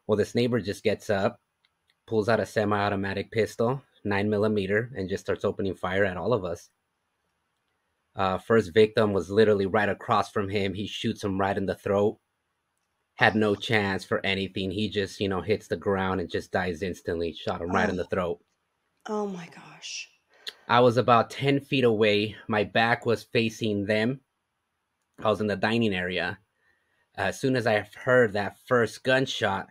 Well, this neighbor just gets up, pulls out a semi-automatic pistol, 9 millimeter, and just starts opening fire at all of us. First victim was literally right across from him. He shoots him right in the throat. Had no chance for anything. He just, hits the ground and just dies instantly. Shot him right Oh, in the throat. oh my gosh. I was about 10 feet away. My back was facing them. I was in the dining area. As soon as I heard that first gunshot,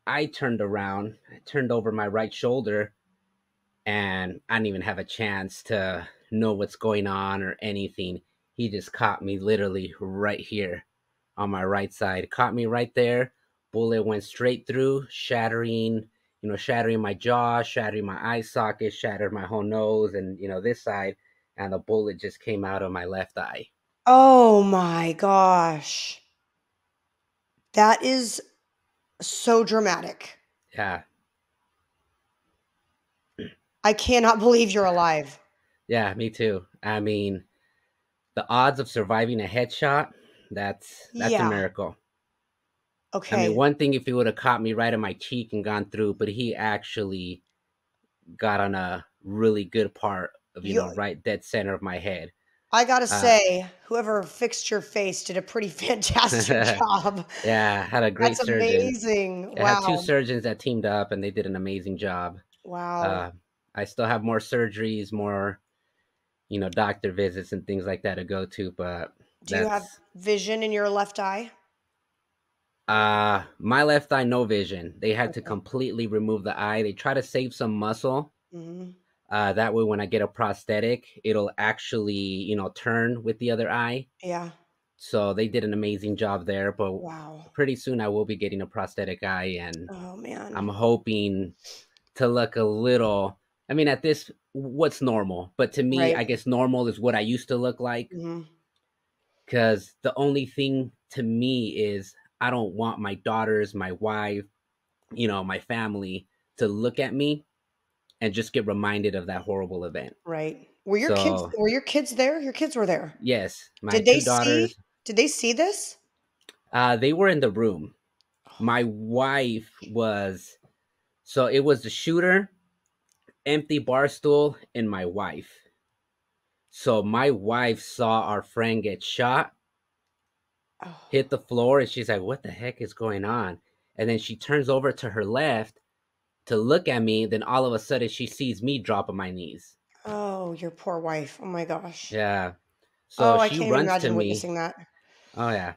I turned around, I turned over my right shoulder, and I didn't even have a chance to know what's going on or anything. He just caught me literally right here on my right side. Caught me right there. Bullet went straight through, shattering my jaw, shattering my eye socket, shattered my whole nose, and this side. And the bullet just came out of my left eye. Oh my gosh. That is so dramatic. Yeah, I cannot believe you're alive. yeah, me too. I mean, the odds of surviving a headshot, that's a Yeah. miracle. I mean, Okay. one thing if he would have caught me right in my cheek and gone through, but he actually got on a really good part of, You right dead center of my head. I gotta Uh, say, whoever fixed your face did a pretty fantastic job. yeah, had a great That's surgeon. amazing. I had two Wow. surgeons that teamed up and they did an amazing job. Wow. Uh, I still have more surgeries, more, doctor visits and things like that to go to, but Do you have that's vision in your left eye? my left eye, no vision. They had to Okay. completely remove the eye. They try to save some muscle. Mhm. That way, when I get a prosthetic, it'll actually, turn with the other eye. Yeah. So they did an amazing job there. But Wow. pretty soon, I will be getting a prosthetic eye, and Oh I'm man. hoping to look a little. I mean, at this, what's normal? But to me, Right. I guess normal is what I used to look like. Mhm. Because the only thing to me is I don't want my daughters, my wife, my family to look at me and just get reminded of that horrible event. Right. So Were your kids there? Your kids were there. yes, my Did they two see daughters, did they see this? they were in the room. My wife was, so it was the shooter, empty bar stool, and my wife. So my wife saw our friend get shot, Oh. hit the floor, and she's like, "What the heck is going on?" And then she turns over to her left to look at me. Then all of a sudden, she sees me drop on my knees. Oh, your poor wife. Oh my gosh. Yeah. So Oh, I she can't even runs to imagine me. witnessing that. Oh yeah.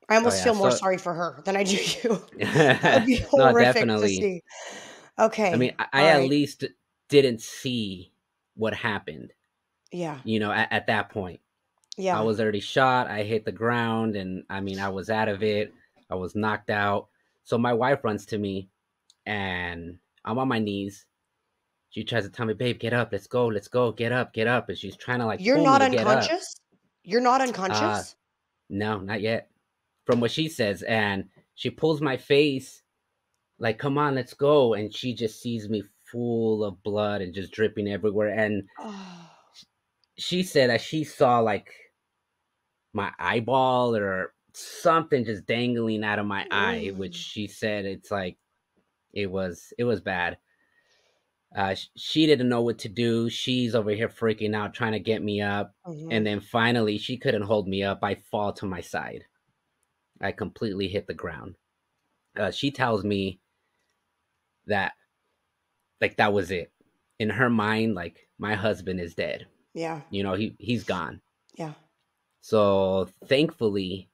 I Oh almost yeah. feel more So sorry for her than I do you. That would be no, horrific to definitely. see. I mean, Okay. I All at right. least didn't see what happened, Yeah. at that point. I Yeah. was already shot. I hit the ground and I mean, I was out of it. I was knocked out. So my wife runs to me and I'm on my knees. She tries to tell me, babe, get up. Let's go. Get up, get up. And she's trying to like You're pull me not to get up. unconscious? You're not Uh, unconscious? no, not yet. From what she says. And she pulls my face like, come on, let's go. And she just sees me full of blood and just dripping everywhere. And Oh. she said that she saw like my eyeball or something just dangling out of my eye, which Mm. she said it's like it was bad. She didn't know what to do. She's over here freaking out, trying to get me up. And Mhm. then finally, she couldn't hold me up. I fall to my side. I completely hit the ground. She tells me that like that was it. In her mind, like my husband is dead. Yeah. He's gone. Yeah. So thankfully,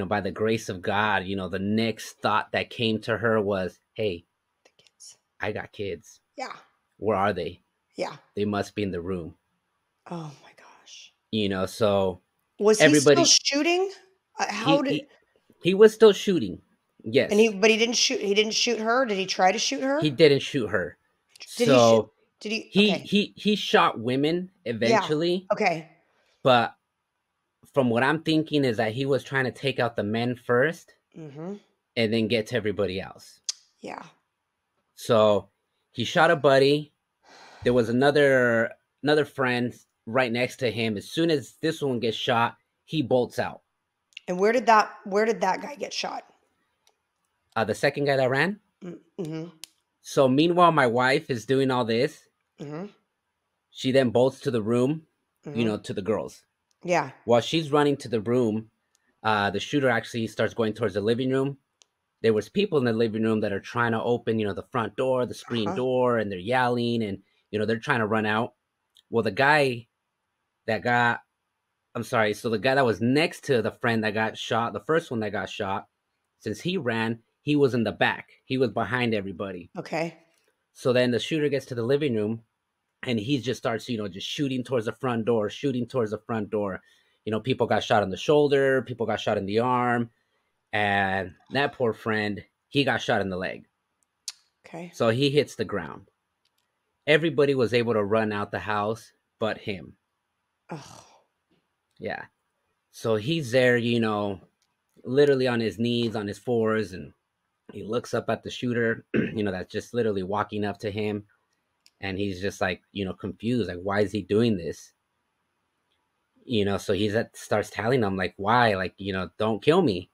by the grace of God, the next thought that came to her was, hey, The kids. I got kids. Yeah. Where are they? Yeah. They must be in the room. Oh my gosh. So Was he still everybody, shooting? How he, did he, he was still shooting. and Yes, he didn't shoot her? Did he try to shoot her? he didn't shoot her. Did he shoot So did he he, okay. he, he shot women Yeah. eventually, Okay. but from what I'm thinking is that he was trying to take out the men first Mhm. and then get to everybody else. Yeah. So he shot a buddy. There was another friend right next to him. As soon as this one gets shot, he bolts out. And where did that guy get shot? The second guy that ran. Mm-hmm. So meanwhile, my wife is doing all this. Mm-hmm. She then bolts to the room, Mm-hmm. to the girls. Yeah. While she's running to the room, the shooter actually starts going towards the living room. There was people in the living room that are trying to open, the front door, the screen Uh-huh. door, and they're yelling and they're trying to run out. Well, the guy that got, I'm sorry, so the guy that was next to the friend that got shot, the first one that got shot, since he ran, he was in the back. He was behind everybody. Okay. So then the shooter gets to the living room and he just starts, just shooting towards the front door, shooting towards the front door. People got shot in the shoulder, people got shot in the arm, and that poor friend, he got shot in the leg. Okay. So he hits the ground. Everybody was able to run out the house but him. Oh. Yeah. So he's there, literally on his knees, on his fours, and he looks up at the shooter, that's just literally walking up to him. And he's just like, confused. Like, why is he doing this? So starts telling him, like, why? Like, don't kill me.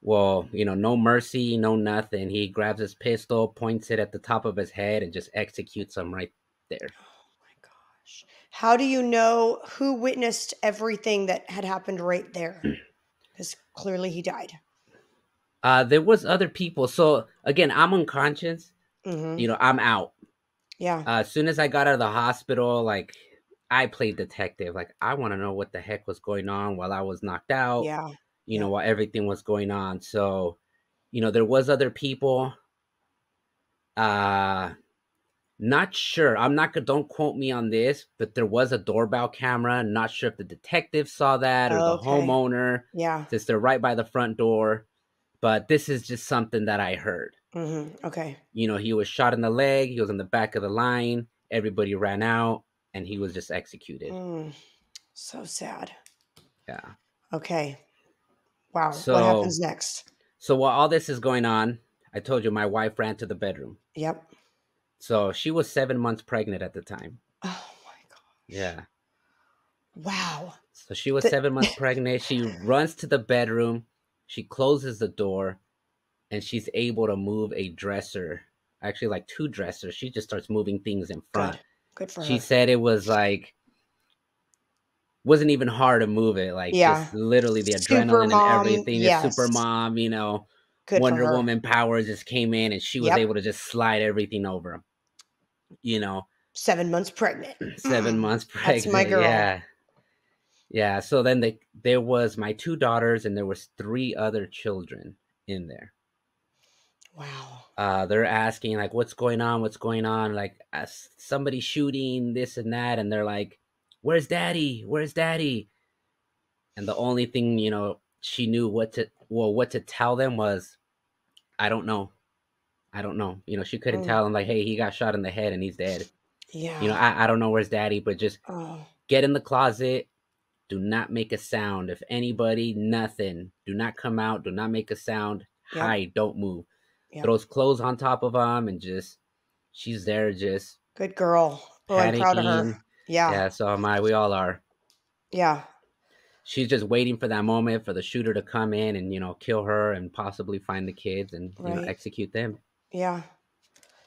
Well, no mercy, no nothing. He grabs his pistol, points it at the top of his head, and just executes him right there. Oh my gosh. How do you know who witnessed everything that had happened right there? Because clearly he died. There was other people. So again, I'm unconscious. Mm-hmm. I'm out. Yeah. As soon as I got out of the hospital, like I played detective. Like I want to know what the heck was going on while I was knocked out. Yeah. Yeah. While everything was going on. So, there was other people. Uh, Not sure. I'm not gonna. Don't quote me on this, but there was a doorbell camera. Not sure if the detective saw that or the Okay. homeowner, Yeah. since they're right by the front door. But this is just something that I heard. Mm-hmm. Okay. He was shot in the leg. He was in the back of the line. Everybody ran out, and he was just executed. Mm. So sad. Yeah. Okay. Wow. What So, happens next? so while all this is going on, I told you my wife ran to the bedroom. Yep. So she was 7 months pregnant at the time. Oh my gosh. Yeah. Wow. So she was The, 7 months pregnant. She runs to the bedroom. She closes the door and she's able to move a dresser. Actually, like two dressers. She just starts moving things in front. good. Good for She her. said it was like, wasn't even hard to move it. Like, Yeah. just literally the Super adrenaline and mom. everything. The Yes. super mom, Good for Wonder her. Woman powers just came in and she was Yep. able to just slide everything over. You know, 7 months pregnant. 7 months That's my pregnant. girl. Yeah. Yeah, so then there was my two daughters and there was three other children in there. Wow. They're asking like, "What's going on? What's going on?" Like somebody shooting this and that, and they're like, "Where's Daddy? Where's Daddy?" And the only thing she knew what to tell them was, "I don't know, I don't know." She couldn't Mm. tell them like, "Hey, he got shot in the head and he's dead." Yeah. I don't know where's Daddy, but just Oh. get in the closet. Do not make a sound. If anybody, nothing. Do not come out. Do not make a sound. Yep. Hide. Don't move. Yep. Throws clothes on top of him and just, she's there just Good girl. Oh, I'm proud of her. panicking. Yeah. Yeah, so am I. We all are. Yeah. She's just waiting for that moment for the shooter to come in and, kill her and possibly find the kids and, Right. execute them. Yeah.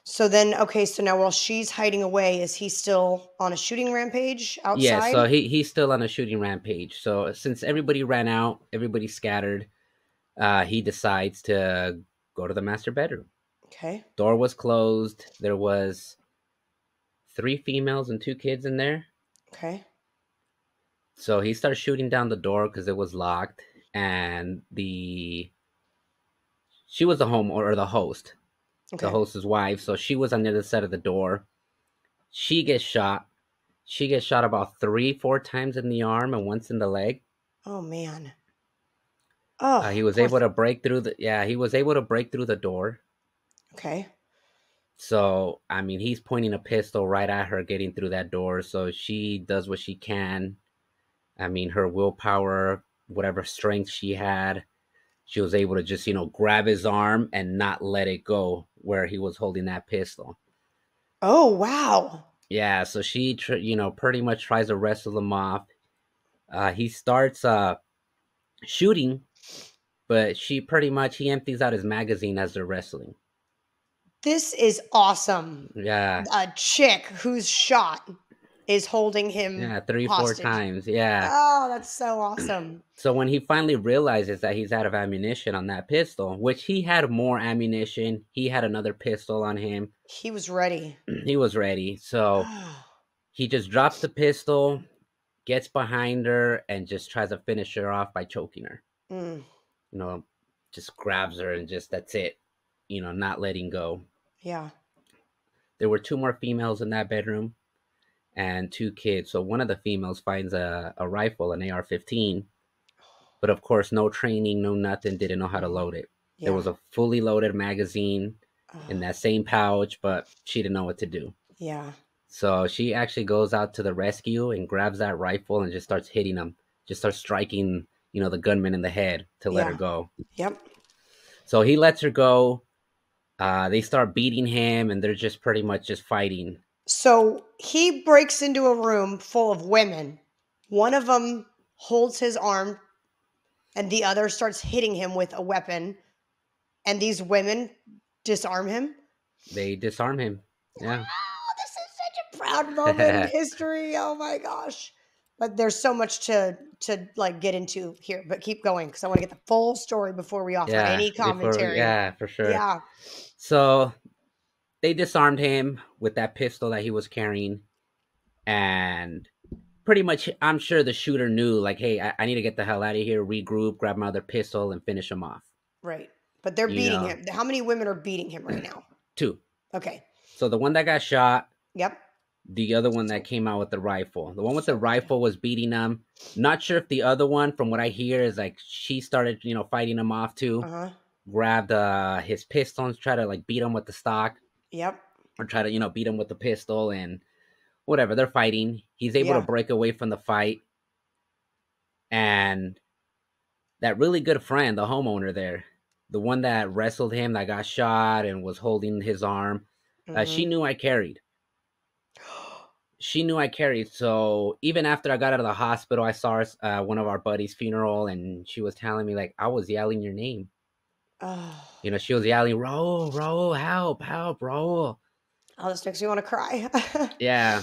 So then, okay, so now while she's hiding away, is he still on a shooting rampage Yeah, outside? so he's still on a shooting rampage. So since everybody ran out, everybody scattered, he decides to go to the master bedroom. Okay. Door was closed. There was three females and two kids in there. Okay. So he started shooting down the door because it was locked, and she was the home or the host, the Okay. host's wife. So she was on the other side of the door. She gets shot. She gets shot about 3-4 times in the arm and once in the leg. Oh man. Oh, He was poor. able to break through the he was able to break through the door. Okay. So I mean, he's pointing a pistol right at her, getting through that door. So she does what she can. I mean, her willpower, whatever strength she had, she was able to just, grab his arm and not let it go where he was holding that pistol. Oh wow. Yeah, so she, pretty much tries to wrestle him off. He starts shooting, but she pretty much he empties out his magazine as they're wrestling. This is awesome. Yeah, A chick who's shot is holding him yeah, three, four hostage. times. Yeah. Oh, that's so awesome. So when he finally realizes that he's out of ammunition on that pistol, which he had more ammunition, he had another pistol on him. He was ready. He was ready. So Oh, he just drops the pistol, gets behind her, and just tries to finish her off by choking her. mm, You know, just grabs her and just that's it. Not letting go. yeah. There were two more females in that bedroom and two kids. So one of the females finds a rifle, an AR-15, but of course, no training, no nothing, didn't know how to Mhm. load it. There Yeah. was a fully loaded magazine in Oh, that same pouch, but she didn't know what to do. yeah. So she actually goes out to the rescue and grabs that rifle and just starts hitting them, just starts striking, the gunman in the head to let her Yeah. go. Yep. So he lets her go. They start beating him, and they're just pretty much just fighting. So he breaks into a room full of women. One of them holds his arm, and the other starts hitting him with a weapon. And these women disarm him. They disarm him. Yeah. Oh, this is such a proud moment in history. Oh my gosh. But there's so much to like get into here. But keep going because I want to get the full story before we offer Yeah. any commentary. Yeah, for sure. Yeah. So they disarmed him with that pistol that he was carrying, and pretty much I'm sure the shooter knew, like, hey, I need to get the hell out of here, regroup, grab my other pistol, and finish him off. Right. But they're You beating know, him. How many women are beating him right now? two. Okay. So the one that got shot, Yep. the other one that So came out with the rifle. The one with the so good. rifle was beating him. Not sure if the other one, from what I hear, is like she started, fighting him off too. Uh-huh. Grabbed his pistol and try to like beat him with the stock, Yep. or try to beat him with the pistol, and whatever, they're fighting. He's able to Yeah. break away from the fight, and that really good friend, the homeowner there, the one that wrestled him, that got shot and was holding his arm, she Mm-hmm. knew I carried. She knew I carried. So even after I got out of the hospital, I saw one of our buddies' funeral, and she was telling me, like, I was yelling your name. Oh. She was yelling, Raul, Raul, help, help, Raul. Oh, this makes me want to cry. Yeah.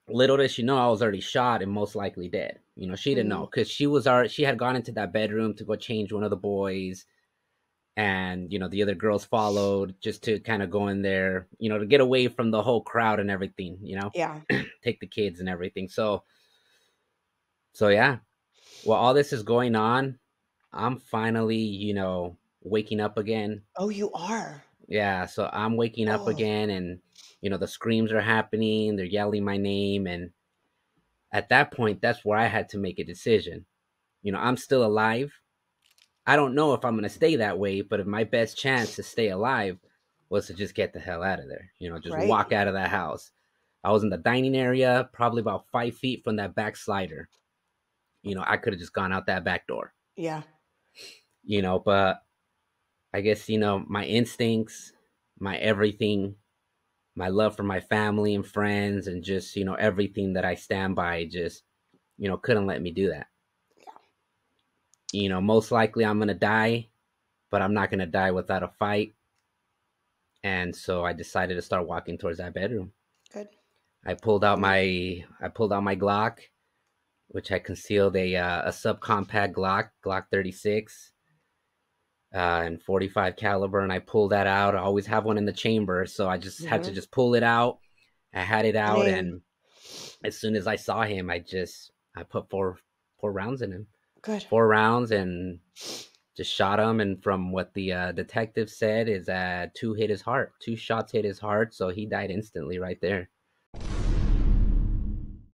Little did she know I was already shot and most likely dead. She didn't know, Mhm. because she had gone into that bedroom to go change one of the boys, and the other girls followed just to kind of go in there, to get away from the whole crowd and everything, Yeah. take the kids and everything. So yeah, while all this is going on, I'm finally, waking up again. Oh, you are. Yeah, so I'm waking up Oh, again, and the screams are happening, they're yelling my name, and at that point, that's where I had to make a decision. I'm still alive. I don't know if I'm going to stay that way, but if my best chance to stay alive was to just get the hell out of there, just right. walk out of that house. I was in the dining area, probably about 5 feet from that back slider. I could have just gone out that back door, Yeah. but I guess, my instincts, my everything, my love for my family and friends, and just, everything that I stand by, just, couldn't let me do that. Most likely I'm going to die, but I'm not going to die without a fight. And so I decided to start walking towards that bedroom. Good. I Mm. pulled out my Glock, which I concealed a subcompact Glock 36, and 45 caliber, and I pulled that out. I always have one in the chamber, so I just had to Mhm. just pull it out. I had it out, Same. and as soon as I saw him, I put four rounds in him, Good. 4 rounds, and just shot him. And from what the detective said, is that two shots hit his heart, so he died instantly right there.